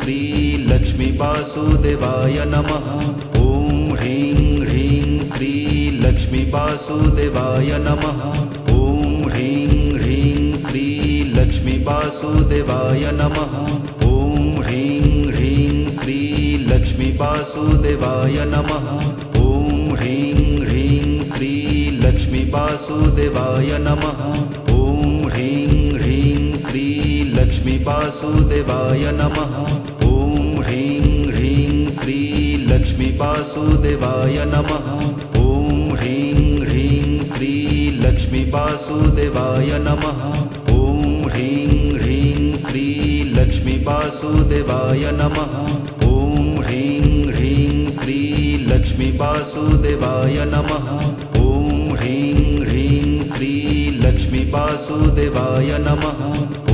श्री लक्ष्मी वासुदेवाय नमः। ॐ ह्रीं ह्रीं श्री लक्ष्मी वासुदेवाय नमः। ॐ ह्रीं ह्रीं श्री लक्ष्मी वासुदेवाय नमः। ॐ ह्रीं ह्रीं श्री लक्ष्मी वासुदेवाय नमः। ॐ ह्रीं ह्रीं श्री लक्ष्मी वासुदेवाय नमः। ॐ ह्रीं ह्रीं श्री लक्ष्मी वासुदेवाय नमः। ॐ ह्रीं ह्रीं श्री लक्ष्मी वासुदेवाय नमः। ॐ ह्रीं ह्रीं श्री लक्ष्मी वासुदेवाय नमः। ॐ ह्रीं ह्रीं श्री लक्ष्मी वासुदेवाय नमः। ॐ ह्रीं ह्रीं श्री लक्ष्मी वासुदेवाय नमः। ॐ ह्रीं ह्रीं श्री लक्ष्मी वासुदेवाय नमः।